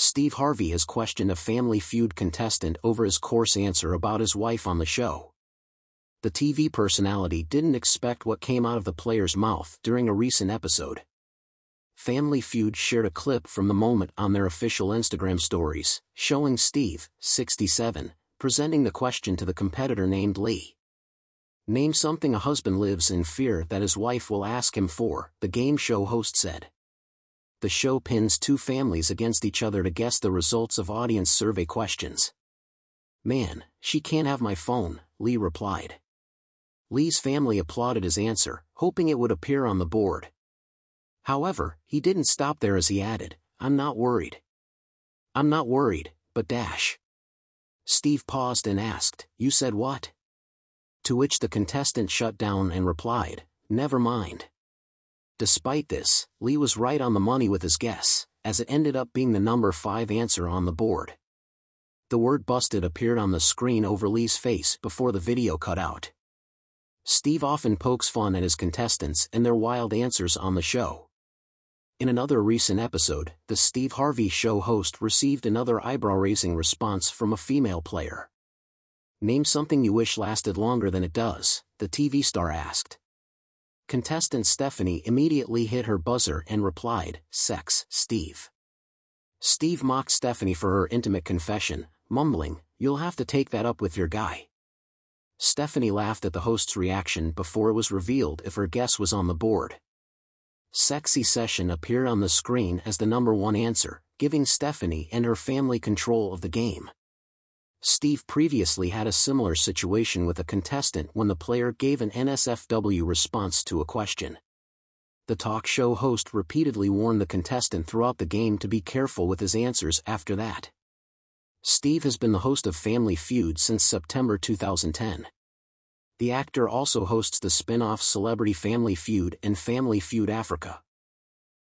Steve Harvey has questioned a Family Feud contestant over his coarse answer about his wife on the show. The TV personality didn't expect what came out of the player's mouth during a recent episode. Family Feud shared a clip from the moment on their official Instagram stories, showing Steve, 67, presenting the question to the competitor named Lee. Name something a husband lives in fear that his wife will ask him for, the game show host said. The show pins two families against each other to guess the results of audience survey questions. "Man, she can't have my phone," Lee replied. Lee's family applauded his answer, hoping it would appear on the board. However, he didn't stop there as he added, "I'm not worried. I'm not worried, but dash." Steve paused and asked, "You said what?" To which the contestant shut down and replied, "Never mind." Despite this, Lee was right on the money with his guess, as it ended up being the number 5 answer on the board. The word "busted" appeared on the screen over Lee's face before the video cut out. Steve often pokes fun at his contestants and their wild answers on the show. In another recent episode, the Steve Harvey Show host received another eyebrow-raising response from a female player. "Name something you wish lasted longer than it does," the TV star asked. Contestant Stephanie immediately hit her buzzer and replied, "Sex, Steve." Steve mocked Stephanie for her intimate confession, mumbling, "You'll have to take that up with your guy." Stephanie laughed at the host's reaction before it was revealed if her guess was on the board. "Sexy session" appeared on the screen as the number 1 answer, giving Stephanie and her family control of the game. Steve previously had a similar situation with a contestant when the player gave an NSFW response to a question. The talk show host repeatedly warned the contestant throughout the game to be careful with his answers after that. Steve has been the host of Family Feud since September 2010. The actor also hosts the spin-off Celebrity Family Feud and Family Feud Africa.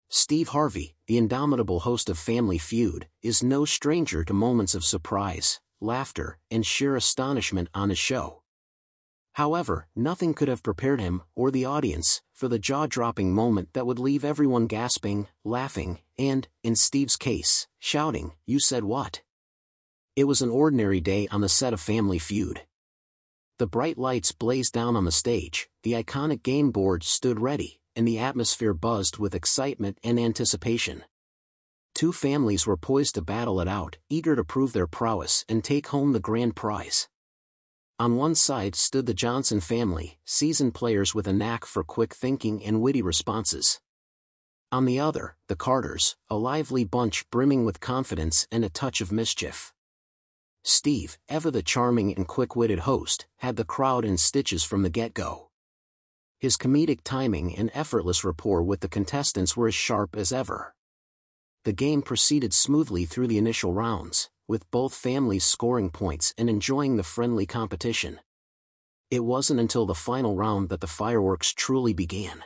Steve Harvey, the indomitable host of Family Feud, is no stranger to moments of surprise, laughter, and sheer astonishment on his show. However, nothing could have prepared him, or the audience, for the jaw-dropping moment that would leave everyone gasping, laughing, and, in Steve's case, shouting, "You said what?" It was an ordinary day on the set of Family Feud. The bright lights blazed down on the stage, the iconic game board stood ready, and the atmosphere buzzed with excitement and anticipation. Two families were poised to battle it out, eager to prove their prowess and take home the grand prize. On one side stood the Johnson family, seasoned players with a knack for quick thinking and witty responses. On the other, the Carters, a lively bunch brimming with confidence and a touch of mischief. Steve, ever the charming and quick-witted host, had the crowd in stitches from the get-go. His comedic timing and effortless rapport with the contestants were as sharp as ever. The game proceeded smoothly through the initial rounds, with both families scoring points and enjoying the friendly competition. It wasn't until the final round that the fireworks truly began.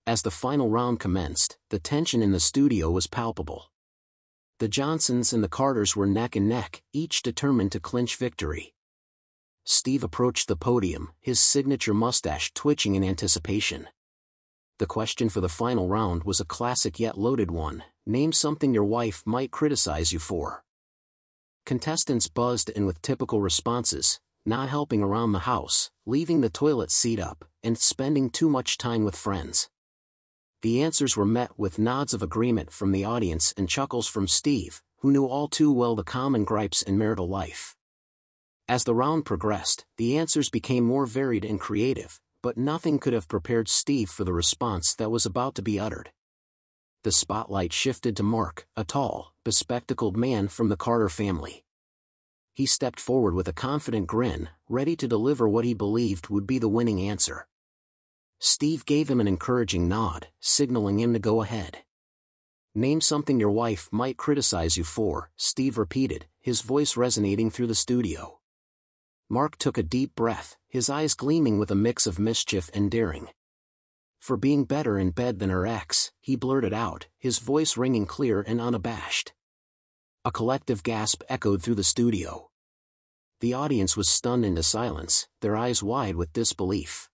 As the final round commenced, the tension in the studio was palpable. The Johnsons and the Carters were neck and neck, each determined to clinch victory. Steve approached the podium, his signature mustache twitching in anticipation. The question for the final round was a classic yet loaded one: name something your wife might criticize you for. Contestants buzzed in with typical responses: not helping around the house, leaving the toilet seat up, and spending too much time with friends. The answers were met with nods of agreement from the audience and chuckles from Steve, who knew all too well the common gripes in marital life. As the round progressed, the answers became more varied and creative, but nothing could have prepared Steve for the response that was about to be uttered. The spotlight shifted to Mark, a tall, bespectacled man from the Carter family. He stepped forward with a confident grin, ready to deliver what he believed would be the winning answer. Steve gave him an encouraging nod, signaling him to go ahead. Name something your wife might criticize you for, Steve repeated, his voice resonating through the studio. Mark took a deep breath, his eyes gleaming with a mix of mischief and daring. For being better in bed than her ex, he blurted out, his voice ringing clear and unabashed. A collective gasp echoed through the studio. The audience was stunned into silence, their eyes wide with disbelief.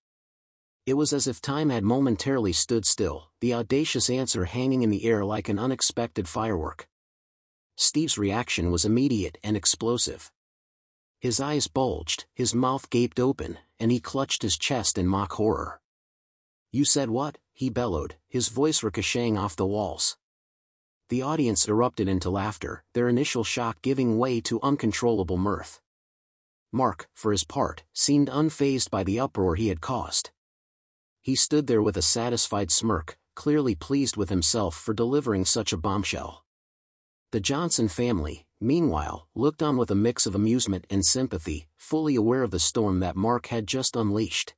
It was as if time had momentarily stood still, the audacious answer hanging in the air like an unexpected firework. Steve's reaction was immediate and explosive. His eyes bulged, his mouth gaped open, and he clutched his chest in mock horror. "You said what?" he bellowed, his voice ricocheting off the walls. The audience erupted into laughter, their initial shock giving way to uncontrollable mirth. Mark, for his part, seemed unfazed by the uproar he had caused. He stood there with a satisfied smirk, clearly pleased with himself for delivering such a bombshell. The Johnson family, meanwhile, looked on with a mix of amusement and sympathy, fully aware of the storm that Mark had just unleashed.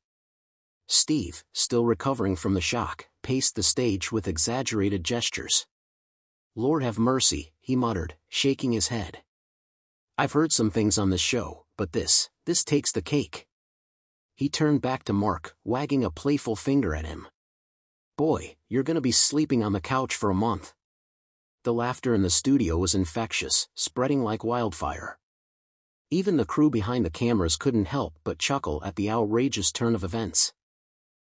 Steve, still recovering from the shock, paced the stage with exaggerated gestures. "Lord have mercy," he muttered, shaking his head. "I've heard some things on this show, but this takes the cake." He turned back to Mark, wagging a playful finger at him. "Boy, you're gonna be sleeping on the couch for a month." The laughter in the studio was infectious, spreading like wildfire. Even the crew behind the cameras couldn't help but chuckle at the outrageous turn of events.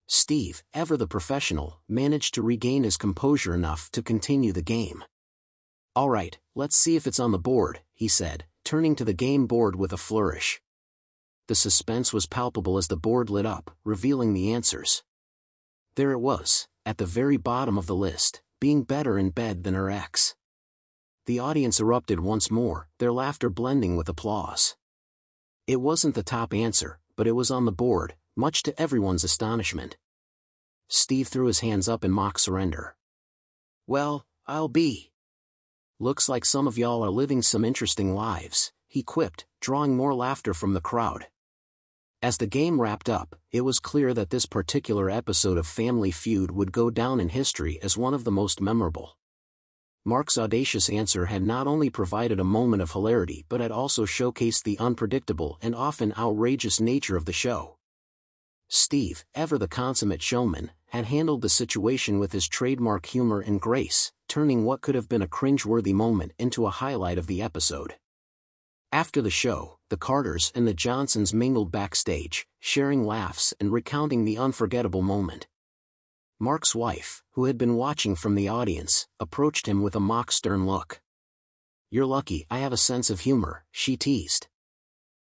Steve, ever the professional, managed to regain his composure enough to continue the game. "All right, let's see if it's on the board," he said, turning to the game board with a flourish. The suspense was palpable as the board lit up, revealing the answers. There it was, at the very bottom of the list, being better in bed than her ex. The audience erupted once more, their laughter blending with applause. It wasn't the top answer, but it was on the board, much to everyone's astonishment. Steve threw his hands up in mock surrender. "Well, I'll be. Looks like some of y'all are living some interesting lives," he quipped, drawing more laughter from the crowd. As the game wrapped up, it was clear that this particular episode of Family Feud would go down in history as one of the most memorable. Mark's audacious answer had not only provided a moment of hilarity but had also showcased the unpredictable and often outrageous nature of the show. Steve, ever the consummate showman, had handled the situation with his trademark humor and grace, turning what could have been a cringe-worthy moment into a highlight of the episode. After the show, the Carters and the Johnsons mingled backstage, sharing laughs and recounting the unforgettable moment. Mark's wife, who had been watching from the audience, approached him with a mock stern look. "You're lucky I have a sense of humor," she teased.